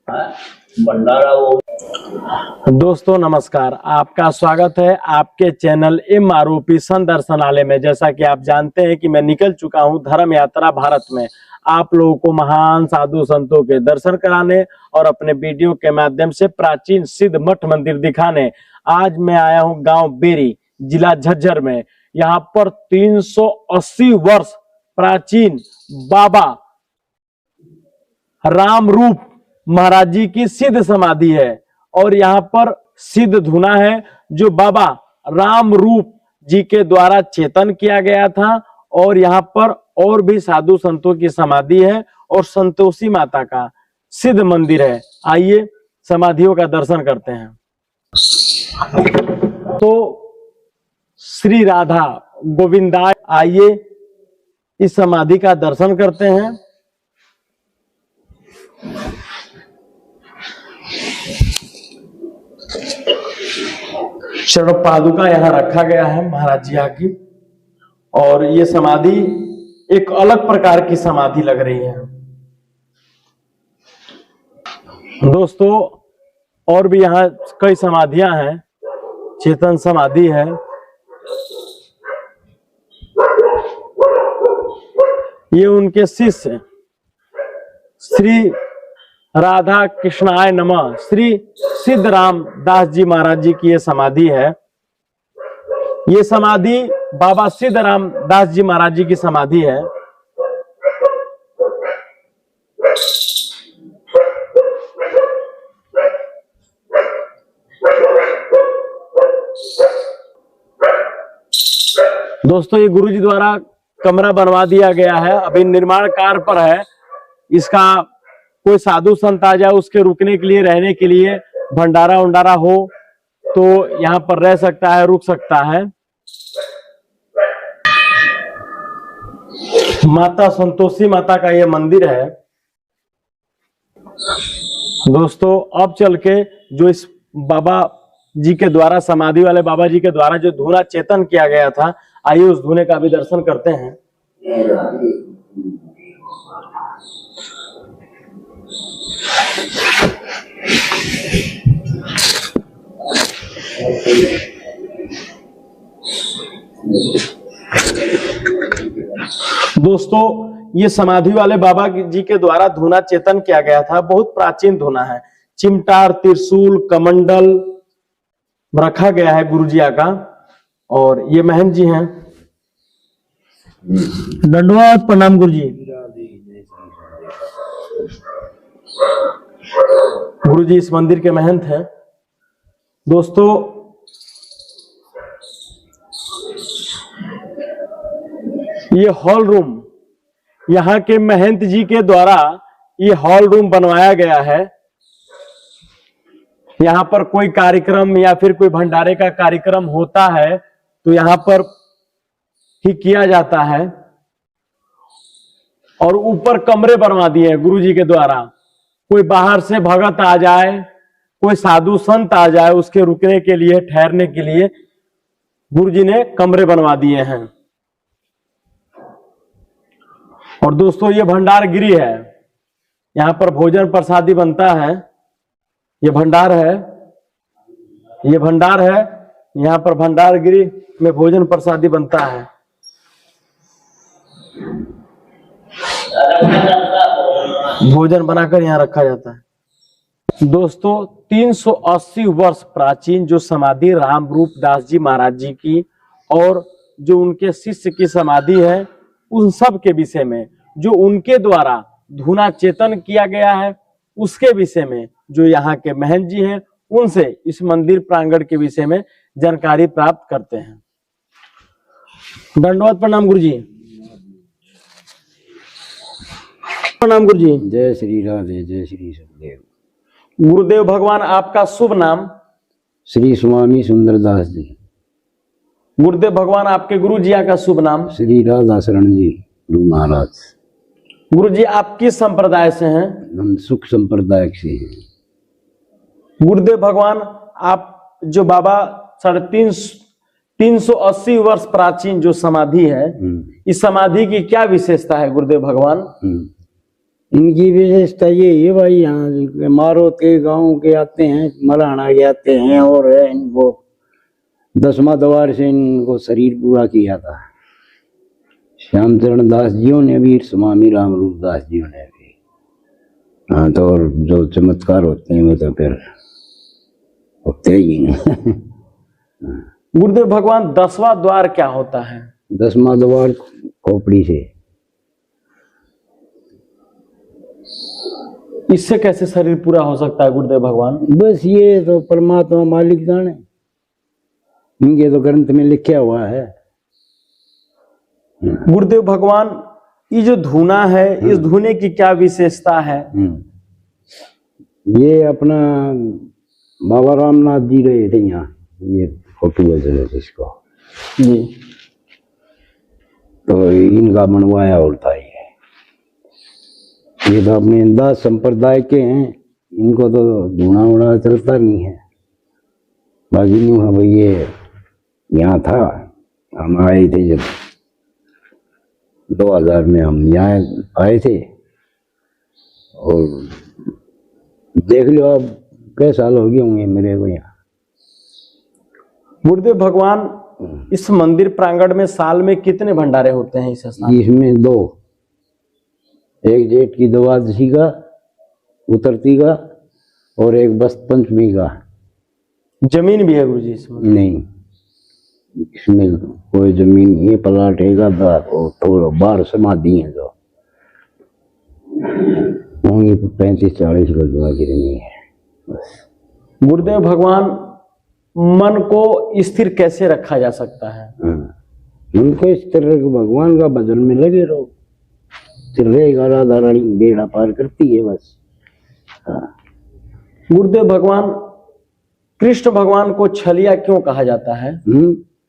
भंडारा वो। दोस्तों नमस्कार, आपका स्वागत है आपके चैनल MROP संदर्शनालय में। जैसा कि आप जानते हैं कि मैं निकल चुका हूं धर्म यात्रा भारत में, आप लोगों को महान साधु संतों के दर्शन कराने और अपने वीडियो के माध्यम से प्राचीन सिद्ध मठ मंदिर दिखाने। आज मैं आया हूं गांव बेरी, जिला झज्जर में। यहाँ पर 380 वर्ष प्राचीन बाबा राम रूप महाराज जी की सिद्ध समाधि है और यहाँ पर सिद्ध धुना है जो बाबा राम रूप जी के द्वारा चेतन किया गया था। और यहाँ पर और भी साधु संतों की समाधि है और संतोषी माता का सिद्ध मंदिर है। आइए समाधियों का दर्शन करते हैं। तो श्री राधा गोविंदाय, आइए इस समाधि का दर्शन करते हैं। शरण पादुका यहाँ रखा गया है महाराज जी की, और ये समाधि एक अलग प्रकार की समाधि लग रही है। दोस्तों और भी यहाँ कई समाधियां हैं, चेतन समाधि है। ये उनके शिष्य श्री राधा कृष्णाय नमः श्री सिद्धराम दास जी महाराज जी की ये समाधि है। ये समाधि बाबा सिद्धराम दास जी महाराज जी की समाधि है। दोस्तों ये गुरु जी द्वारा कमरा बनवा दिया गया है, अभी निर्माण कार्य पर है। इसका कोई साधु संत आ जाए उसके रुकने के लिए, रहने के लिए, भंडारा उंडारा हो तो यहाँ पर रह सकता है, रुक सकता है। माता संतोषी माता का यह मंदिर है। दोस्तों अब चल के जो इस बाबा जी के द्वारा, समाधि वाले बाबा जी के द्वारा जो धूना चेतन किया गया था, आइए उस धूने का भी दर्शन करते हैं। दोस्तों ये समाधि वाले बाबा जी के द्वारा धूना चेतन किया गया था, बहुत प्राचीन धूना है। चिमटार, त्रिशूल, कमंडल रखा गया है गुरु जी का। और ये महंत जी हैं। दंडवत प्रणाम गुरु जी। गुरु जी इस मंदिर के महंत हैं। दोस्तों ये हॉल रूम यहाँ के महंत जी के द्वारा ये हॉल रूम बनवाया गया है। यहाँ पर कोई कार्यक्रम या फिर कोई भंडारे का कार्यक्रम होता है तो यहाँ पर ही किया जाता है। और ऊपर कमरे बनवा दिए हैं गुरु जी के द्वारा। कोई बाहर से भगत आ जाए, कोई साधु संत आ जाए, उसके रुकने के लिए, ठहरने के लिए गुरु जी ने कमरे बनवा दिए हैं। और दोस्तों ये भंडार गिरी है, यहाँ पर भोजन प्रसादी बनता है। ये भंडार है, ये भंडार है, यहाँ पर भंडार गिरी में भोजन प्रसादी बनता है। भोजन बनाकर यहाँ रखा जाता है। दोस्तों 380 वर्ष प्राचीन जो समाधि राम रूप दास जी महाराज जी की और जो उनके शिष्य की समाधि है, उन सब के विषय में, जो उनके द्वारा धूना चेतन किया गया है उसके विषय में, जो यहाँ के महंत जी हैं उनसे इस मंदिर प्रांगण के विषय में जानकारी प्राप्त करते हैं। दंडवत प्रणाम गुरु जी। प्रणाम गुरु जी। जय श्री राधे, जय श्री सतदेव। गुरुदेव भगवान आपका शुभ नाम? श्री स्वामी सुंदरदास जी। गुरुदेव भगवान आपके गुरु जी का शुभ नाम? श्री राधा शरण जी गुरु महाराज। गुरु जी आप किस संप्रदाय से हैं? हम सुख संप्रदाय से हैं। गुरुदेव भगवान आप जो बाबा 380 वर्ष प्राचीन जो समाधि है, इस समाधि की क्या विशेषता है गुरुदेव भगवान? इनकी विशेषता ये है भाई, यहाँ मारोत के गांव के आते हैं, मलाना के आते हैं, और इनको 10वां द्वार से इनको शरीर पूरा किया था श्यामचरण दास जियों ने भी, स्वामी रामरूप दास जियों ने भी। हाँ, तो और जो चमत्कार होते हैं वो तो फिर होते ही हैं। गुरुदेव भगवान 10वां द्वार क्या होता है? 10वां द्वार खोपड़ी से। इससे कैसे शरीर पूरा हो सकता है गुरुदेव भगवान? बस ये तो परमात्मा मालिक जाने, इनके तो ग्रंथ में लिखा हुआ है। गुरुदेव भगवान, ये जो धुना है, इस धुने की क्या विशेषता है? ये अपना बाबा रामनाथ जी रहे थे यहाँ, ये फोटो है जिसको जी, तो इनका बनवाया होता है। ये तो अपने दास संप्रदाय के हैं, इनको तो धुना उड़ा चलता नहीं है। बाकी नहीं है भाई, ये यहाँ था, हम आए थे जब 2000 में हम यहाँ आए थे, और देख लो अब कई साल हो गए होंगे मेरे को यहाँ। गुरुदेव भगवान, इस मंदिर प्रांगण में साल में कितने भंडारे होते हैं इस स्थान? इसमें 2, एक जेठ की द्वादशी का, उतरती का, और एक बसंत पंचमी का। जमीन भी है गुरुजी इसमें? नहीं, इसमें कोई जमीन नहीं है, प्लाट है, थोड़ा बाहर समाधि है जो होंगी 35-40 गज गिरनी है बस। गुरुदेव भगवान, मन को स्थिर कैसे रखा जा सकता है? उनको इस तरह के भगवान का भजन में लगे रहो, फिर रहेगा, राधा रानी बेड़ा पार करती है बस। गुरुदेव भगवान, कृष्ण भगवान को छलिया क्यों कहा जाता है?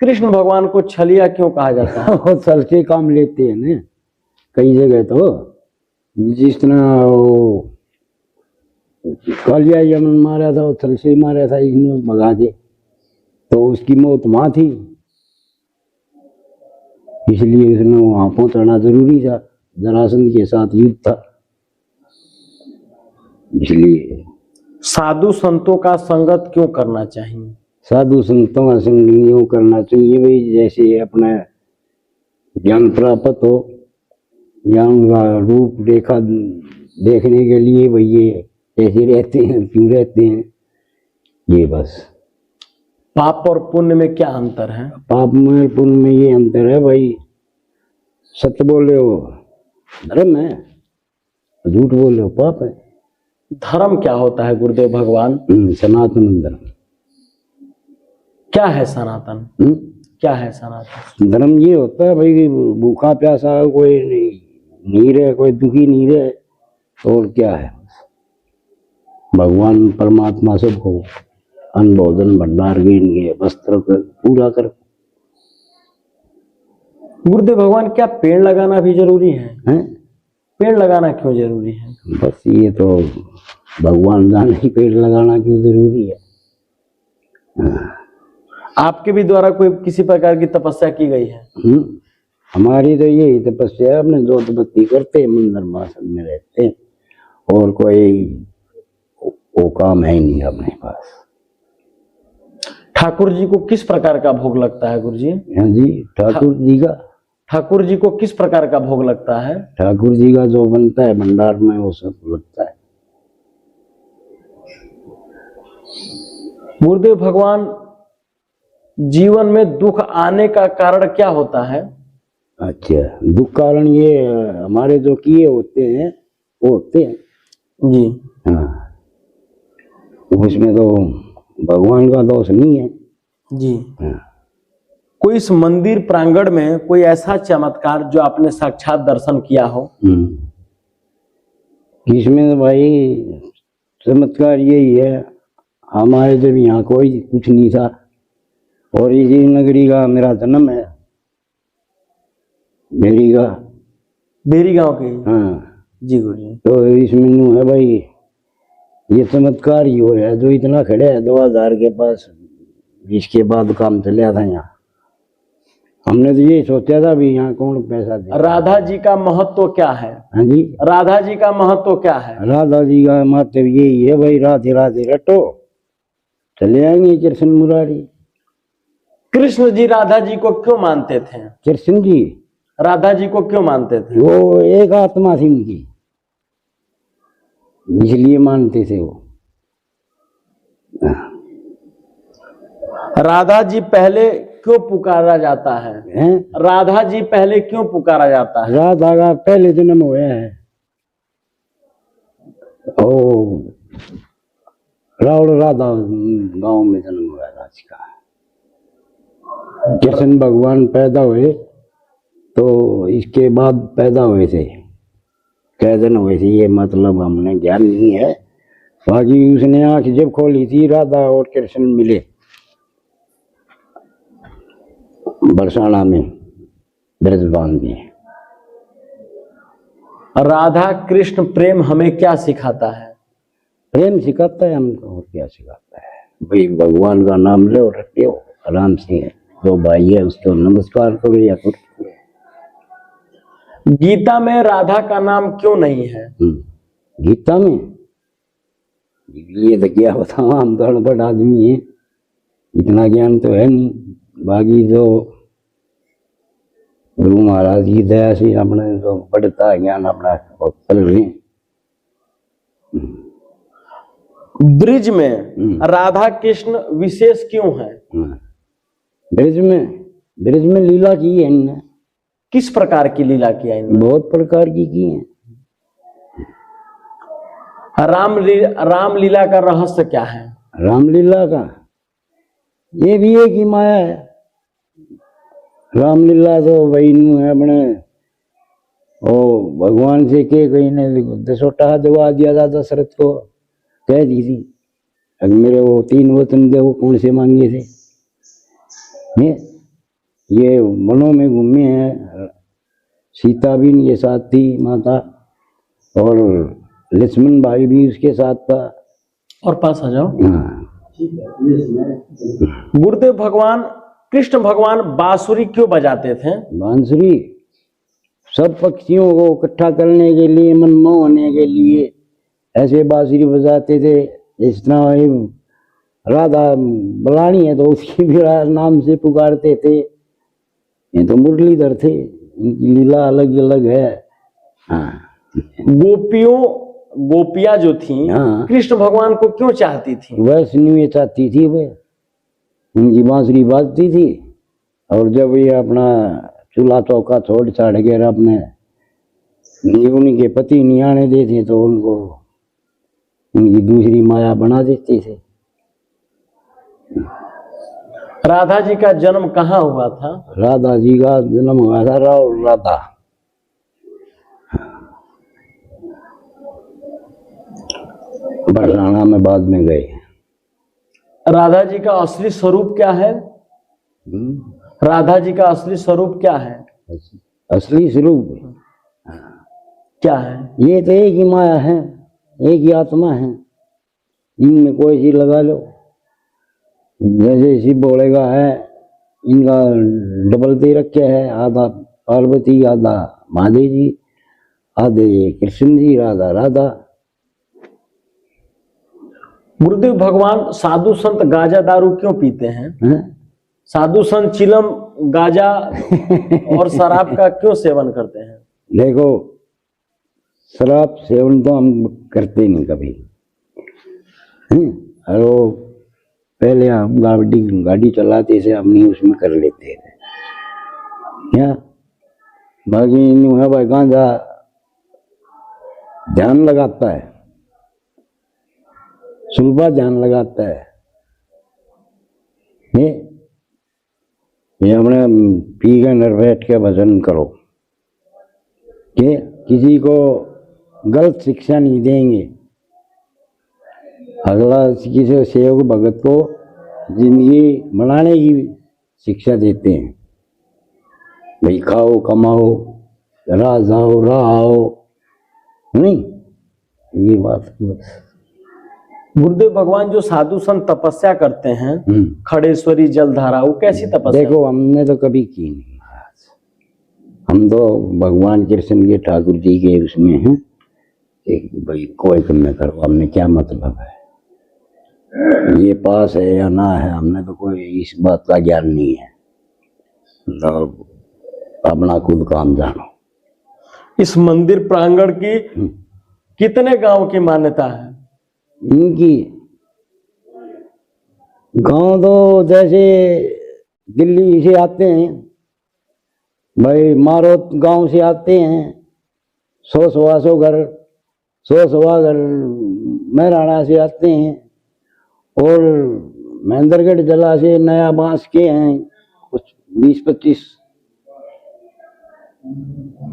कृष्ण भगवान को छलिया क्यों कहा जाता है? वो छल के काम लेते हैं ना कई जगह, तो जिस तरह वो कालिया यमन मारा था, वो छल से मारा था, इसने भगा के, तो उसकी मौत वहां थी, इसलिए उसने वहां पहुंचाना जरूरी था। जरासंध के साथ युद्ध था, इसलिए। साधु संतों का संगत क्यों करना चाहिए? साधु संतों का संग यूं करना चाहिए भाई, जैसे अपना ज्ञान प्राप्त हो, या उनका रूप रेखा देखने के लिए भाई ये कैसे रहते हैं, क्यों रहते हैं, ये बस। पाप और पुण्य में क्या अंतर है? पाप में पुण्य में ये अंतर है भाई, सत्य बोले हो धर्म है, झूठ बोले हो पाप है। धर्म क्या होता है गुरुदेव भगवान? सनातन धर्म। क्या है सनातन? क्या है सनातन? धर्म ये होता है भाई, भूखा प्यासा कोई नहीं रहे, कोई दुखी नहीं रहे, और क्या है, भगवान परमात्मा सबको अन्न भोजन भंडार के वस्त्र पूरा कर। गुरुदेव भगवान, क्या पेड़ लगाना भी जरूरी है? पेड़ लगाना क्यों जरूरी है? बस ये तो भगवान जाने ही पेड़ लगाना क्यों जरूरी है। आपके भी द्वारा कोई किसी प्रकार की तपस्या की गई है? हमारी तो यही तपस्या है, अपने जोत बत्ती करते, मंदिर मासन में रहते, और कोई वो काम है ही नहीं अपने पास। ठाकुर जी को किस प्रकार का भोग लगता है गुरुजी? हाँ जी, ठाकुर जी का, ठाकुर जी को किस प्रकार का भोग लगता है? ठाकुर जी का जो बनता है भंडार में वो सब लगता है। गुरुदेव भगवान, जीवन में दुख आने का कारण क्या होता है? अच्छा, दुख कारण ये हमारे जो किए होते हैं वो होते हैं जी। हाँ, उसमें तो भगवान का दोष नहीं है जी। हाँ। कोई इस मंदिर प्रांगण में कोई ऐसा चमत्कार जो आपने साक्षात दर्शन किया हो? इसमें तो भाई चमत्कार यही है, हमारे जब यहाँ कोई कुछ नहीं था, और इसी नगरी का मेरा जन्म है, बेरी गांव के? हाँ जी गुरुजी। तो इसमें यूं है भाई, ये चमत्कार ही हो है जो इतना खड़े है 2000 के पास, इसके बाद काम चलिया था यहाँ। हमने तो ये सोचा था भी यहाँ कौन पैसा दे। राधा जी का महत्व क्या है? हाँ जी, राधा जी का महत्व क्या है? राधा जी का महत्व यही है भाई, राधे राधे रटो, चले आएंगे कृष्ण मुरारी। कृष्ण जी राधा जी को क्यों मानते थे? कृष्ण जी राधा जी को क्यों मानते थे? वो एक आत्मा थी उनकी, इसलिए मानते थे वो। राधा जी पहले क्यों पुकारा जाता है? हैं? राधा जी पहले क्यों पुकारा जाता है? राधा का पहले जन्म हुआ है ओ रावण राधा गांव में जन्म हुआ था इसका। कृष्ण भगवान पैदा हुए तो इसके बाद पैदा हुए थे, कै दिन हुए थे ये मतलब हमने ज्ञान नहीं है। बाकी उसने आंख जब खोली थी राधा और कृष्ण मिले बरसाना में ब्रजबान में। राधा कृष्ण प्रेम हमें क्या सिखाता है? प्रेम सिखाता है हमको, और क्या सिखाता है भाई, भगवान का नाम लो रखे हो आराम से, जो भाई है उसको नमस्कार करो या कुछ। गीता में राधा का नाम क्यों नहीं है? गीता में ये तो क्या बताऊं, हम तो अनपढ़ आदमी हैं, इतना ज्ञान तो है नहीं। बाकी जो गुरु महाराज की दया से अपने जो बढ़ता है ज्ञान अपना चल रहे हैं। ब्रिज में राधा कृष्ण विशेष क्यों है? ब्रिज में लीला की है इनने। किस प्रकार की लीला किया इन्होंने? बहुत प्रकार की है। रामलीला का रहस्य क्या है? रामलीला का ये भी एक ही माया है। रामलीला तो वही है अपने ओ भगवान से के कहीं ने दसोटा दवा दिया था दशरथ को, कह दी थी अगर मेरे वो 3 वचन दे वो कौन से मांगे थे। ये वनों में घूमे हैं, सीता भी इनके साथ थी माता, और लक्ष्मण भाई भी उसके साथ था। और पास आ जाओ। हाँ। गुरुदेव भगवान कृष्ण भगवान बांसुरी क्यों बजाते थे? बांसुरी सब पक्षियों को इकट्ठा करने के लिए, मनमोह होने के लिए ऐसे बांसुरी बजाते थे। इस तरह राधा बलानी है तो उसकी भी नाम से पुकारते थे। ये तो मुरलीधर थे, इनकी लीला अलग अलग है। हाँ। गोपियां जो थी हाँ। कृष्ण भगवान को क्यों चाहती थी? वैष्णवी चाहती थी, वे उनकी बांसुरी बाजती थी। और जब ये अपना चूल्हा चौका छोड़ छाड़ के अपने उनके पति नहीं आने देते तो उनको उनकी दूसरी माया बना देते थे। राधा जी का जन्म कहाँ हुआ था? राधा जी का जन्म हुआ था राव राधा। बरसाना में बाद में गए। राधा जी का असली स्वरूप क्या है? राधा जी का असली स्वरूप क्या है? असली स्वरूप क्या है? ये तो एक ही माया है, एक ही आत्मा है, इनमें कोई चीज लगा लो। जैसे शिव भोले का है, इनका डबल दे रखे है, आधा पार्वती आधा महादेव जी, आधे कृष्ण जी, राधा राधा। गुरुदेव भगवान साधु संत गांजा दारू क्यों पीते हैं? साधु संत चिलम गांजा और शराब का क्यों सेवन करते हैं? देखो शराब सेवन तो हम करते नहीं कभी। और वो पहले हम गाड़ी चलाते थे, हम नहीं उसमें कर लेते थे क्या। बाकी है भाई गांजा ध्यान लगाता है, सुलभा ध्यान लगाता है। ये हमने पी के नर बैठ के भजन करो कि किसी को गलत शिक्षा नहीं देंगे। अगला किसी सेवक भगत को जिंदगी बनाने की शिक्षा देते हैं। भाई खाओ कमाओ राज आओ राह आओ, नहीं ये बात बस। गुरुदेव भगवान जो साधु संत तपस्या करते हैं, खड़ेश्वरी जलधारा, वो कैसी तपस्या? देखो हमने तो कभी की नहीं महाराज। हम तो भगवान कृष्ण के ठाकुर जी के उसमें हैं कि भाई कोई कम करो, हमने क्या मतलब है ये पास है या ना है, हमने तो कोई इस बात का ज्ञान नहीं है। तो अपना खुद काम जानो। इस मंदिर प्रांगण की कितने गांव की मान्यता है? इनकी गांव तो जैसे दिल्ली से आते हैं भाई, मारोत गांव से आते हैं 100-125 घर, 100-125 घर महराणा से आते हैं, और महेंद्रगढ़ जिला से नया बांस के हैं कुछ 20-25,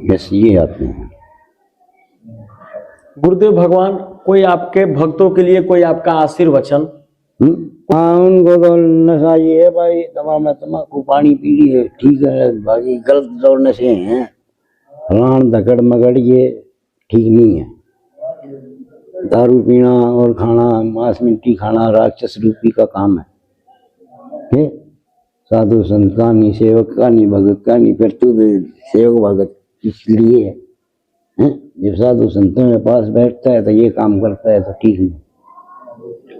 बस ये आते हैं। गुरुदेव भगवान कोई आपके भक्तों के लिए कोई आपका आशीर्वचन? हाँ, उनको तो नशा ये है भाई, तम्बाकू पानी पी ली है ठीक है, बाकी गलत जो नशे हैं रान धकड़ मगड़ ये ठीक नहीं है। दारू पीना और खाना, मांस मिट्टी खाना राक्षस रूपी का काम है। साधु संत का नहीं, सेवक का नहीं, भगत का नहीं, फिर तू सेवक भगत इसलिए है। जब साधु संतों के पास बैठता है तो ये काम करता है तो ठीक नहीं,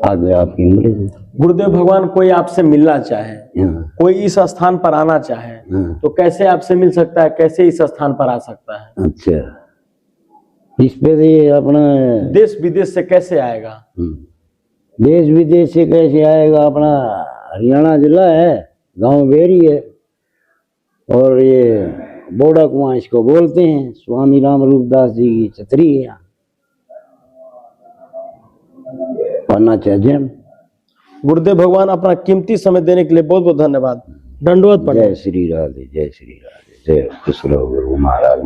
आगे आपकी मर्जी। गुरुदेव भगवान कोई आपसे मिलना चाहे, कोई इस स्थान पर आना चाहे, तो कैसे आपसे मिल सकता है, कैसे इस स्थान पर आ सकता है? अच्छा, इस पे तो ये अपना देश विदेश से कैसे आएगा? देश विदेश से कैसे आएगा? अपना हरियाणा जिला है, गांव बेरी है, और ये बोड़ा कुआं इसको बोलते हैं। स्वामी राम रूपदास जी की छतरी है यहाँ, पन्ना चाहिए। गुरुदेव भगवान अपना कीमती समय देने के लिए बहुत बहुत धन्यवाद। दंडवत। जय श्री राधे, जय श्री राधे, जय खुश रहो गुरु महाराज।